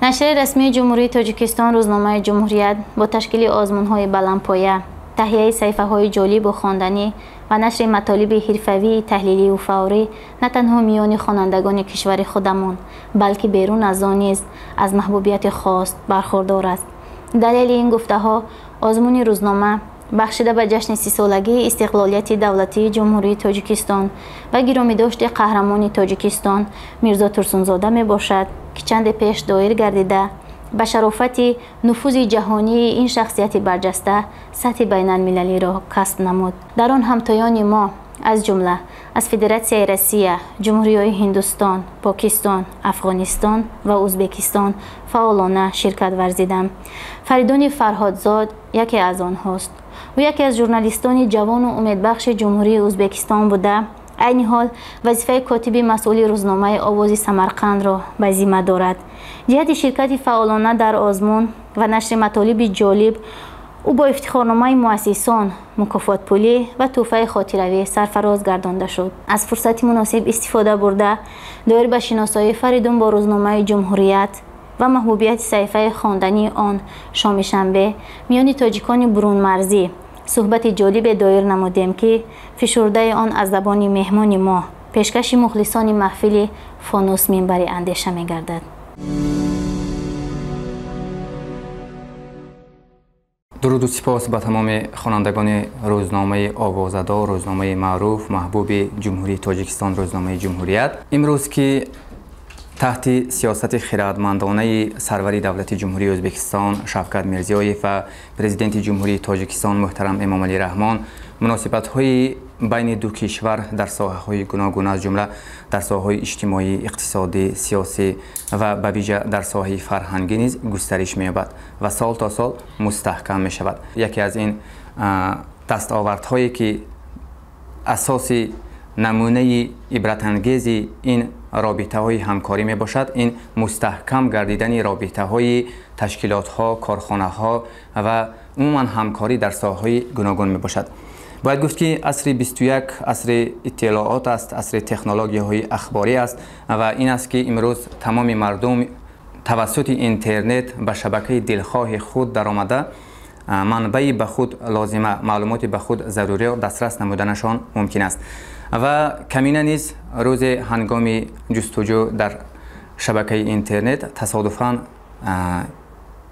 نشر رسمی جمهوری تاجیکستان روزنامه جمهوریت با تشکیل آزمون‌های بلندپایه، تهیه صفحه‌های جالب و خواندنی و نشر مطالب حرفه‌ای، تحلیلی و فوری نه تنها میان خوانندگان کشور خودمان بلکه بیرون از آن نیز از محبوبیت خاص برخوردار است. دلیل این گفته‌ها آزمون روزنامه بخشیده به جشن 30 سالگی استقلالیت دولتی جمهوری تاجیکستان و گرامی‌داشت قهرمان تاجیکستان میرزا ترسونزاده می باشد که چند پیش دایر گردیده به شرافت نفوذ جهانی این شخصیت برجسته سطح بین المللی را کسب نمود. در آن همتایان ما از جمله از فدراسیون روسیه، جمهوری‌های هندوستان، پاکستان، افغانستان و ازبکستان فعالانه شرکت ورزیدند. فریدون فرهادزاد یکی از آنهاست. او یکی از ژورنالیستان جوان و امیدبخش جمهوری ازبکستان بوده. عین حال وظیفه کاتب مسئول روزنامه آواز سمرقند را به ذمه دارد. جهت شرکت فعالانه در آزمون و نشر مطالب جالب او با افتخارنامه مؤسسان، مکافات پولی و تحفه خاطروی سرفراز گردانده شد. از فرصت مناسب استفاده برده دایر به شناسایی فریدون با روزنامه جمهوریت و محبوبیت صحیفه خواندنی آن شام شنبه میان تاجیکان برون مرزی صحبت جالب دایر نمودیم که فشرده آن از زبان مهمان ما پیشکش مخلصان محفل فانوس منبر اندیشه می گردد. درود و سپاس به تمام خوانندگان روزنامه آوازدار، روزنامه معروف محبوب جمهوری تاجیکستان، روزنامه جمهوریت. امروز که تحت سیاست خردمندانه سرور دولت جمهوری ازبکستان شفقت میرزیویف و پرزیدنت جمهوری تاجیکستان محترم امام علی رحمان مناسبت‌های بین دو کشور در ساحه‌های گوناگون از جمله در ساحه‌های اجتماعی، اقتصادی، سیاسی و به ویژه در ساحه فرهنگی نیز گسترش می‌یابد و سال تا سال مستحکم می‌شود. یکی از این دستاوردهایی که اساس نمونه عبرت‌انگیز این رابطه‌های همکاری میباشد این مستحکم گردیدن رابطه‌های تشکیلات‌ها، کارخانه‌ها و عموما همکاری در ساحه‌های گوناگون میباشد. باید گفت که عصر 21 عصر اطلاعات است، عصر تکنولوژی‌های اخباری است و این است که امروز تمام مردم توسط اینترنت به شبکه دلخواه خود درآمده منبع به خود لازمه، معلومات به خود ضروری و دسترس نمودنشان ممکن است و کمینه نیز روز هنگام جستجو در شبکه اینترنت تصادفاً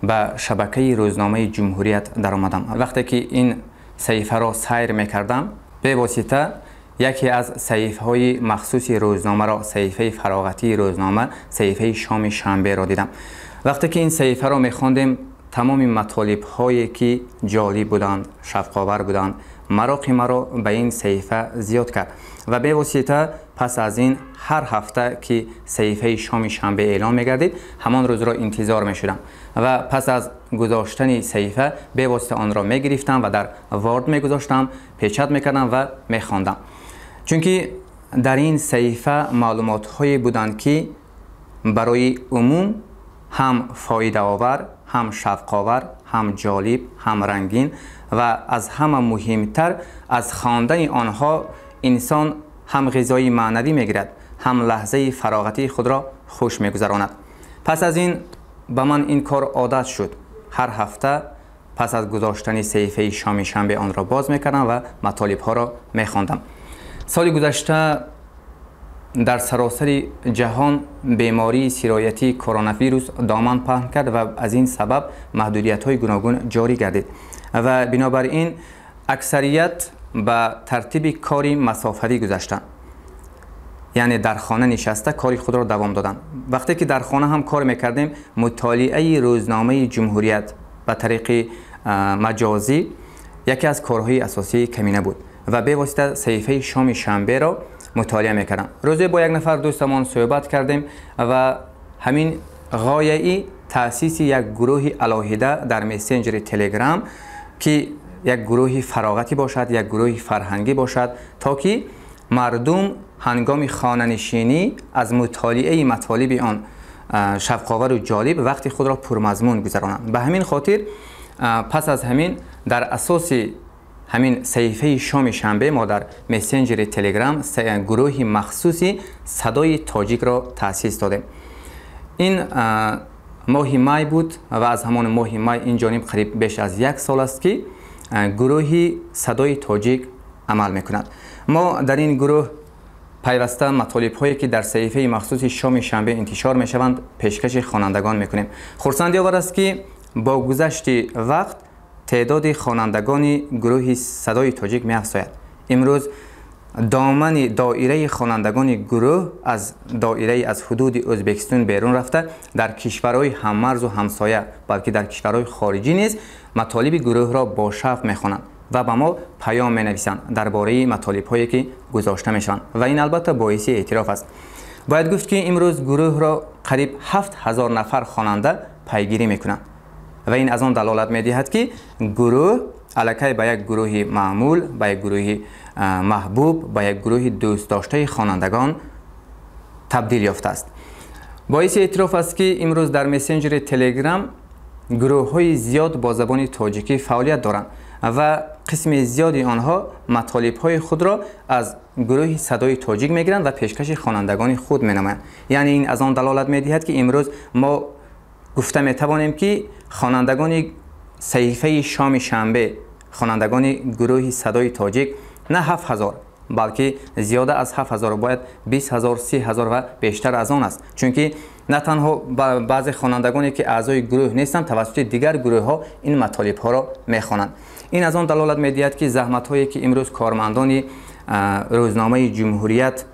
به شبکه روزنامه جمهوریت در آمدم. وقتی که این صحیفه را سیر میکردم به واسطه یکی از صحیفه های مخصوص روزنامه را، صحیفه فراغتی روزنامه، صحیفه شام شنبه را دیدم. وقتی که این صحیفه را میخواندم تمام مطالب هایی که جالب بودند، شفق‌آور بودند، مراقی مرا به این صحیفه زیاد کرد و به واسطه پس از این هر هفته که صحیفه شام شنبه اعلام می‌گردید همان روز را انتظار می‌شدم و پس از گذاشتن صحیفه به واسطه آن را می‌گرفتم و در وارد می‌گذاشتم، پیچت می‌کردم و می‌خواندم. چون که در این صحیفه معلومات‌هایی بودند که برای عموم هم فایده آور، هم شفق‌آور، هم جالب، هم رنگین و از همه مهمتر از خواندن آنها انسان هم غذای معنوی میگیرد، هم لحظه فراغتی خود را خوش میگذراند. پس از این به من این کار عادت شد. هر هفته پس از گذاشتن صحیفه شام شنبه آن را باز میکردم و مطالب ها را میخواندم. سال گذشته در سراسر جهان بیماری سرایتی کرونا ویروس دامن پهن کرد و از این سبب محدودیت های گوناگون جاری گردید و بنابراین اکثریت به ترتیب کاری مسافری گذاشتند، یعنی در خانه نشسته کاری خود را دوام دادند. وقتی که در خانه هم کار میکردیم مطالعه روزنامه جمهوریت به طریق مجازی یکی از کارهای اساسی کمینه بود و به واسطه صحیفه شام شنبه را مطالعه میکردم. روزی با یک نفر دوستمان صحبت کردیم و همین غایه تأسیس یک گروه علاهیده در مسنجر تلگرام که یک گروه فراغتی باشد، یک گروه فرهنگی باشد تا که مردم هنگام خانه‌نشینی از مطالعه مطالب آن شفق‌آور و جالب وقتی خود را پرمضمون گذرانند. به همین خاطر پس از همین در اساس همین صحیفه شام شنبه ما در مسنجر تلگرام گروه مخصوصی صدای تاجیک را تأسیس دادیم. این ماه می بود و از همان ماه می این جانب قریب بیش از 1 سال است که گروه صدای تاجیک عمل میکند. ما در این گروه پیوسته مطالب هایی که در صحیفه مخصوص شام شنبه انتشار می شوند پیشکش خوانندگان میکنیم. خرسندی آور است که با گذشت وقت تعداد خوانندگان گروه صدای تاجیک می افزاید. امروز دامن دایره خوانندگان گروه از دایره از حدود ازبکستان بیرون رفته در کشورهای هممرز و همسایه بلکه در کشورهای خارجی نیز مطالب گروه را با شوق میخوانند و به ما پیام می نویسند درباره مطالب هایی که گذاشته می شوند و این البته باعث اعتراف است. باید گفت که امروز گروه را قریب 7000 نفر خواننده پیگیری میکنند و این از آن دلالت می دهد که گروه الکی به یک گروه معمول، به یک گروه محبوب، به یک گروه دوست داشته خوانندگان تبدیل یافته است. باعث اعتراف است که امروز در مسنجر تلگرام گروه های زیاد با زبان تاجیکی فعالیت دارند و قسم زیادی آنها مطالب های خود را از گروه صدای تاجیک میگیرند و پیشکش خوانندگان خود مینمایند. یعنی این از آن دلالت میدهد که امروز ما گفته میتوانیم که خوانندگان صحیفه شام شنبه، خوانندگان گروه صدای تاجیک نه 7000 بلکه زیاده از 7000 باید 20000 30000 و بیشتر از آن است، چون که نه تنها بعضی خوانندگانی که اعضای گروه نیستند توسط دیگر گروه ها این مطالب ها را میخوانند. این از آن دلالت میدهد که زحمت هایی که امروز کارمندان روزنامه جمهوریت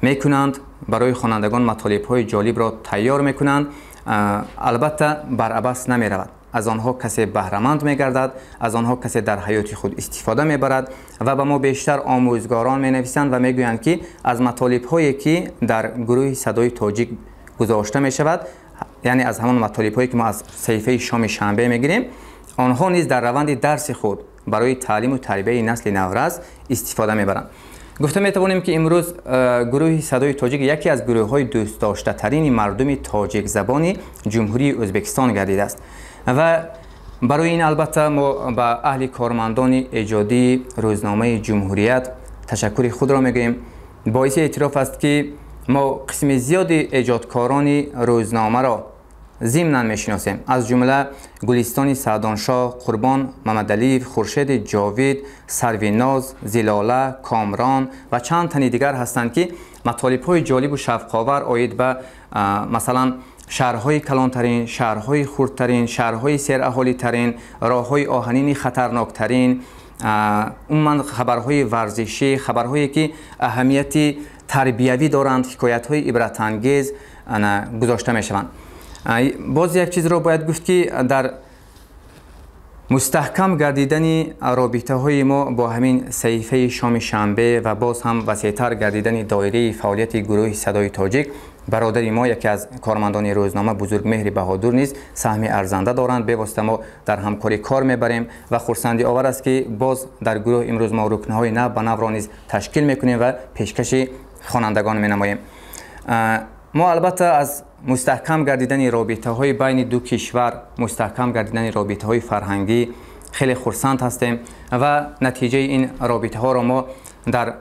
میکنند برای خوانندگان مطالب های جالب را تیار میکنند البته بر عبث نمی رود. از آنها کسی بهره‌مند می‌گردد، از آنها کسی در حیات خود استفاده می‌برد و به ما بیشتر آموزگاران می‌نویسند و می‌گویند که از مطالب هایی که در گروه صدای تاجیک گذاشته می‌شود، یعنی از همان مطالب هایی که ما از صحیفه شام شنبه می‌گیریم، آنها نیز در روند درس خود برای تعلیم و تربیت نسل نورز استفاده می‌برند. گفته می‌توانیم که امروز گروه صدای تاجیک یکی از گروه‌های دوست داشته ترین مردم تاجیک زبان جمهوری ازبکستان گردیده است و برای این البته ما به اهل کارمندان ایجادی روزنامه جمهوریت تشکر خود را میگوییم. باعث اعتراف است که ما قسم زیادی ایجادکاران روزنامه را ضمناً میشناسیم، از جمله گلستان سعدانشاه، قربان محمدعلی، خورشید جاوید، سرویناز، زلاله، کامران و چند تن دیگر هستند که مطالب های جالب و شفق‌آور عاید به مثلا شهرهای کلانترین، شهرهای خردترین، شهرهای سراهالی ترین، راههای آهنین خطرناکترین، عموما خبرهای ورزشی، خبرهایی که اهمیت تربیوی دارند، حکایت‌های عبرت انگیز گذاشته میشوند. باز یک چیز را باید گفت که در مستحکم گردیدن رابطه های ما با همین صحیفه شام شنبه و باز هم وسیع‌تر گردیدن دایره فعالیت گروه صدای تاجیک، برادر ما یکی از کارمندان روزنامه بزرگمهر بهادر نیز سهم ارزنده دارند. به واسطه ما در همکاری کار میبریم و خرسندی آور است که باز در گروه امروز ما رکنهای نو به نو را نیز تشکیل میکنیم و پیشکش خوانندگان مینماییم. ما البته از مستحکم گردیدن رابطه های بین دو کشور، مستحکم گردیدن رابطه های فرهنگی خیلی خرسند هستیم و نتیجه این رابطه ها را ما در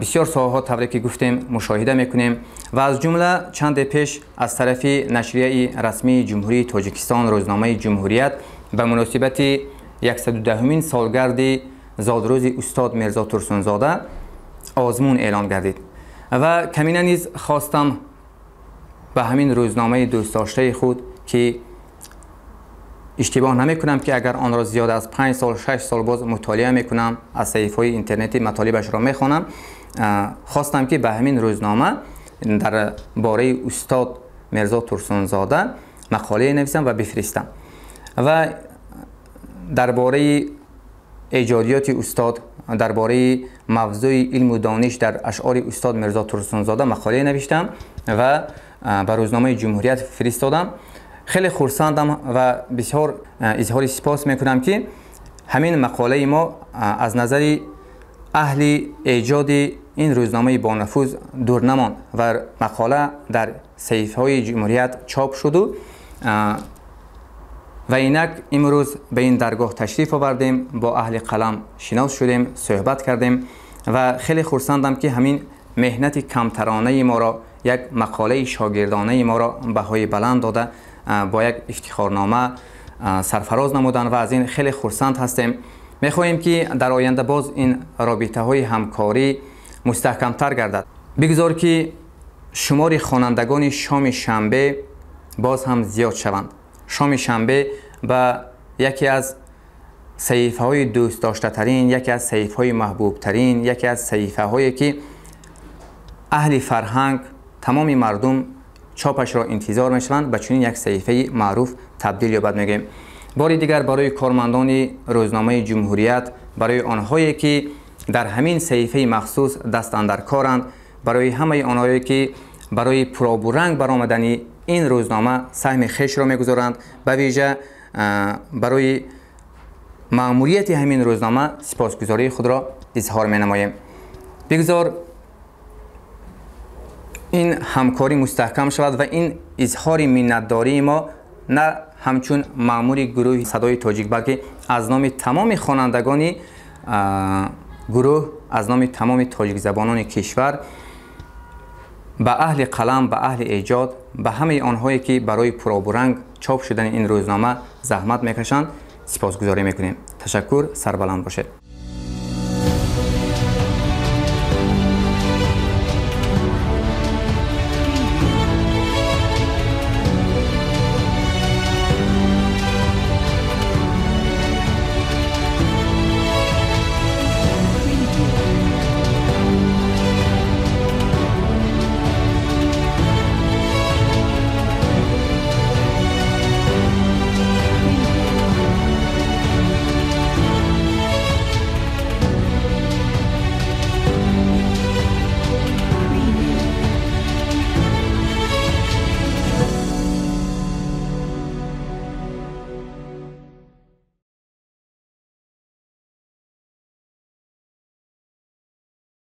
بسیار ساحه ها طوری که گفتیم مشاهده میکنیم و از جمله چند پیش از طرف نشریه رسمی جمهوری تاجیکستان روزنامه جمهوریت به مناسبت 110مین سالگرد زادروز استاد میرزا ترسونزاده آزمون اعلان گردید و کمینه نیز خواستم به همین روزنامه دوست داشته خود که اشتباه نمی کنم که اگر آن را زیاد از 5 سال 6 سال باز مطالعه می کنم، از صحیفه‌های اینترنتی مطالبش را می خوانم، خواستم که به همین روزنامه در باره استاد میرزا ترسونزاده مقاله نویسم و بفرستم و درباره ایجادیات استاد، درباره موضوع علم و دانش در اشعار استاد میرزا ترسونزاده مقاله نوشتم و به روزنامه جمهوریت فرستادم. خیلی خرسندم و بسیار اظهار سپاس میکنم که همین مقاله ما از نظر اهل ایجاد این روزنامه با نفوذ دور نماند و مقاله در صحیفه‌های جمهوریت چاپ شد و اینک امروز به این درگاه تشریف آوردیم، با اهل قلم شناس شدیم، صحبت کردیم و خیلی خرسندم که همین مهنت کمترانه ما را، یک مقاله شاگردانه ما را بهای بلند داده با یک افتخارنامه سرفراز نمودند و از این خیلی خرسند هستیم. میخواهیم که در آینده باز این رابطه های همکاری مستحکمتر گردد. بگذار که شمار خوانندگان شام شنبه باز هم زیاد شوند. شام شنبه به یکی از صحیفه های دوست داشته ترین، یکی از صحیفه های محبوب ترین، یکی از صحیفه هایی که اهل فرهنگ تمام مردم چاپش را انتظار میشوند به چنین یک صحیفه معروف تبدیل یابد. میگیم باری دیگر برای کارمندان روزنامه جمهوریت، برای آنهایی که در همین صحیفه مخصوص دست اندر کارند، برای همه آنهایی که برای پرآب و رنگ برآمدن این روزنامه سهم خویش را میگذارند، به ویژه برای مأموریت همین روزنامه سپاسگزاری خود را اظهار می نماییم. بگذار این همکاری مستحکم شود و این اظهار منتداری ما نه همچون مأمور گروه صدای تاجیک، بلکه از نام تمام خوانندگان گروه، از نام تمام تاجیک زبانان کشور، به اهل قلم، به اهل ایجاد، به همه آنهایی که برای پرآب و رنگ چاپ شدن این روزنامه زحمت میکشند سپاسگزاری میکنیم. تشکر، سربلند باشید.